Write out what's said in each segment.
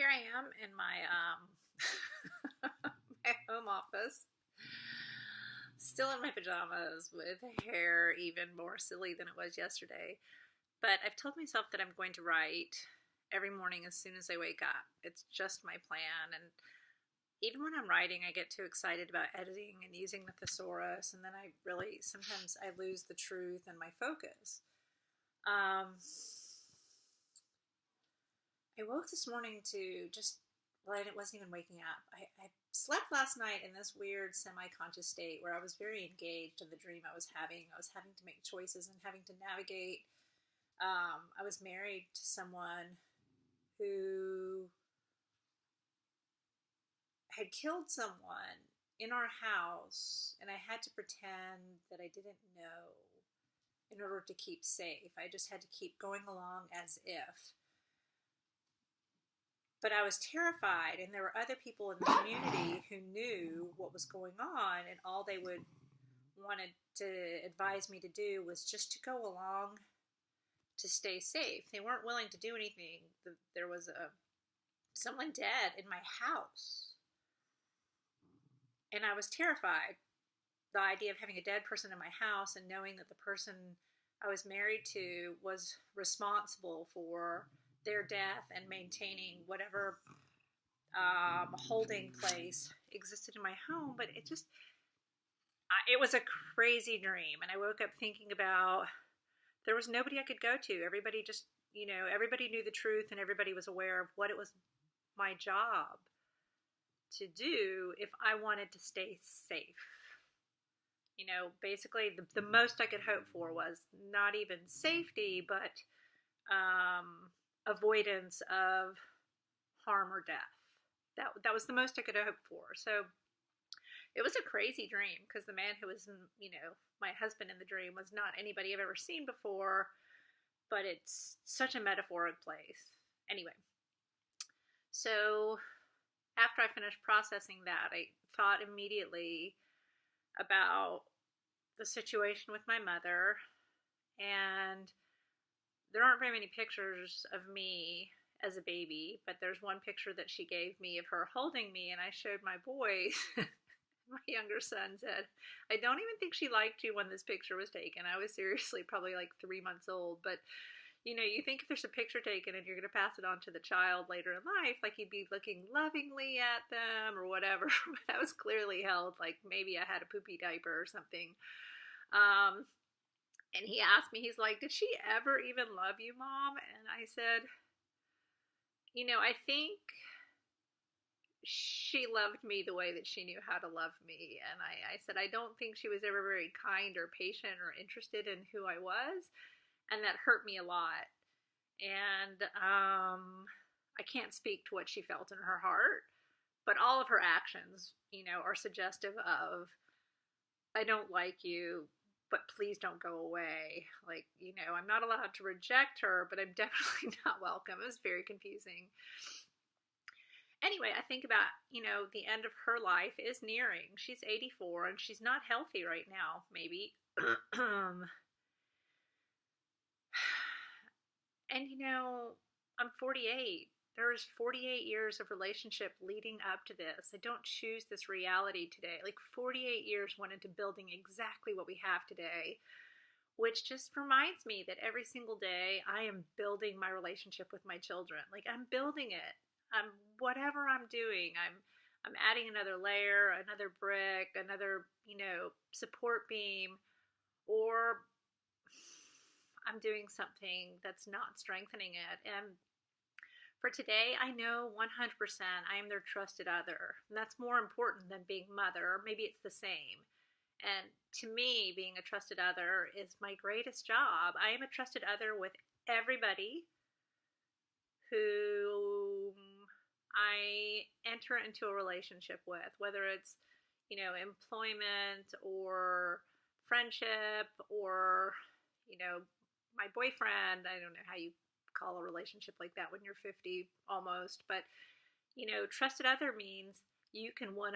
Here I am in my my home office, still in my pajamas with hair even more silly than it was yesterday. But I've told myself that I'm going to write every morning as soon as I wake up. It's just my plan. And even when I'm writing, I get too excited about editing and using the thesaurus, and then I really sometimes I lose the truth and my focus. I woke this morning to well, I wasn't even waking up. I slept last night in this weird semi-conscious state where I was very engaged in the dream I was having. I was having to make choices and having to navigate. I was married to someone who had killed someone in our house, and I had to pretend that I didn't know in order to keep safe. I just had to keep going along as if. But I was terrified, and there were other people in the community who knew what was going on, and all they wanted to advise me to do was just to go along to stay safe. They weren't willing to do anything. There was someone dead in my house, and I was terrified. The idea of having a dead person in my house and knowing that the person I was married to was responsible for their death and maintaining whatever holding place existed in my home. But it was a crazy dream. And I woke up thinking about there was nobody I could go to. Everybody just, everybody knew the truth, and everybody was aware of what it was my job to do if I wanted to stay safe. Basically the most I could hope for was not even safety, but avoidance of harm or death. That was the most I could hope for. So it was a crazy dream, because the man who was, my husband in the dream was not anybody I've ever seen before, but it's such a metaphoric place. Anyway, so after I finished processing that, I thought immediately about the situation with my mother, and there aren't very many pictures of me as a baby, but there's one picture that she gave me of her holding me, and I showed my boys. My younger son said, "I don't even think she liked you when this picture was taken." I was seriously probably like 3 months old, but you think if there's a picture taken and you're going to pass it on to the child later in life, like you'd be looking lovingly at them or whatever. But I was clearly held like maybe I had a poopy diaper or something. And he asked me, he's like, "Did she ever even love you, Mom?" And I said, I think she loved me the way that she knew how to love me. And I said, I don't think she was ever very kind or patient or interested in who I was. And that hurt me a lot. And I can't speak to what she felt in her heart, but all of her actions, are suggestive of, I don't like you, but please don't go away. Like, I'm not allowed to reject her, but I'm definitely not welcome. It was very confusing. Anyway, I think about, the end of her life is nearing. She's 84 and she's not healthy right now, maybe. And I'm 48. There's 48 years of relationship leading up to this. I don't choose this reality today. Like 48 years went into building exactly what we have today, which just reminds me that every single day I am building my relationship with my children. Like I'm building it. Whatever I'm doing, I'm adding another layer, another brick, another, support beam, or I'm doing something that's not strengthening it. And for today, I know 100% I am their trusted other. And that's more important than being mother. Or maybe it's the same. And to me, being a trusted other is my greatest job. I am a trusted other with everybody who I enter into a relationship with, whether it's, employment or friendship or, my boyfriend. I don't know how you call a relationship like that when you're 50 almost, but trusted other means you can 100%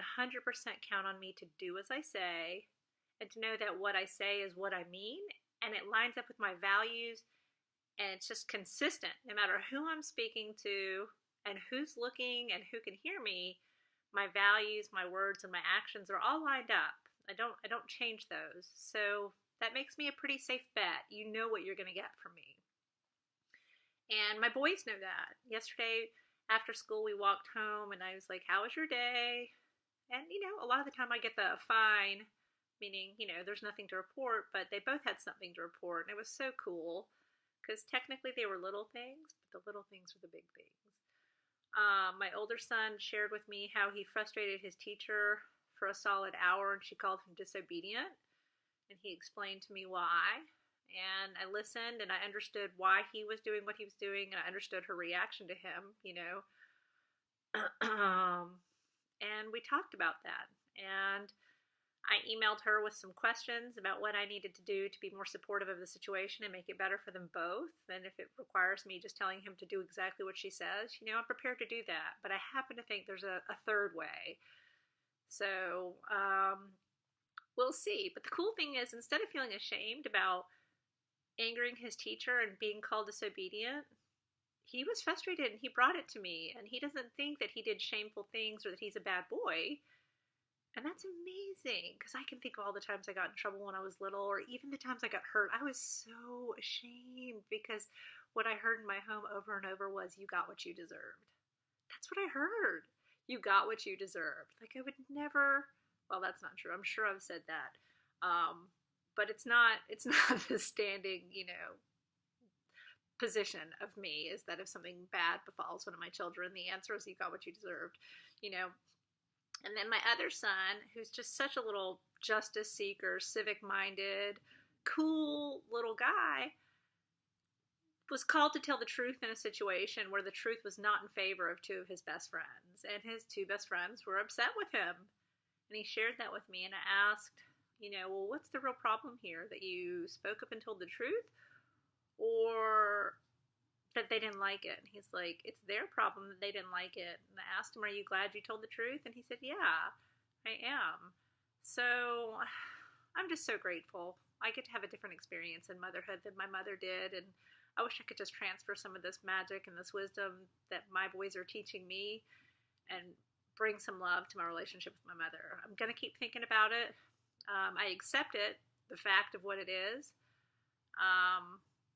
count on me to do as I say, and to know that what I say is what I mean, and it lines up with my values, and it's just consistent no matter who I'm speaking to and who's looking and who can hear me, my values, my words, and my actions are all lined up. I don't change those. So that makes me a pretty safe bet. You know what you're going to get from me. And my boys know that. Yesterday after school, we walked home and I was like, how was your day? And, a lot of the time I get the fine, meaning, there's nothing to report, but they both had something to report. And it was so cool because technically they were little things, but the little things are the big things. My older son shared with me how he frustrated his teacher for a solid hour and she called him disobedient. And he explained to me why. And I listened and I understood why he was doing what he was doing. And I understood her reaction to him, and we talked about that. And I emailed her with some questions about what I needed to do to be more supportive of the situation and make it better for them both. And if it requires me just telling him to do exactly what she says, I'm prepared to do that. But I happen to think there's a third way. So we'll see. But the cool thing is, instead of feeling ashamed about angering his teacher and being called disobedient, he was frustrated and he brought it to me. And he doesn't think that he did shameful things or that he's a bad boy. And that's amazing, because I can think of all the times I got in trouble when I was little, or even the times I got hurt. I was so ashamed because what I heard in my home over and over was, you got what you deserved. That's what I heard. You got what you deserved. Like, I would never, well, that's not true. I'm sure I've said that. But it's not the standing, position of me is that if something bad befalls one of my children, the answer is you got what you deserved, And then my other son, who's just such a little justice seeker, civic-minded, cool little guy, was called to tell the truth in a situation where the truth was not in favor of two of his best friends. And his two best friends were upset with him. And he shared that with me. And I asked, well, what's the real problem here? That you spoke up and told the truth? Or that they didn't like it? And he's like, it's their problem that they didn't like it. And I asked him, are you glad you told the truth? And he said, yeah, I am. So I'm just so grateful. I get to have a different experience in motherhood than my mother did. And I wish I could just transfer some of this magic and this wisdom that my boys are teaching me and bring some love to my relationship with my mother. I'm going to keep thinking about it. I accept it, the fact of what it is.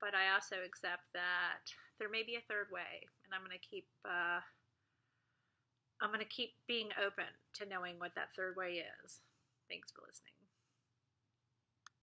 But I also accept that there may be a third way, and I'm going to keep being open to knowing what that third way is. Thanks for listening.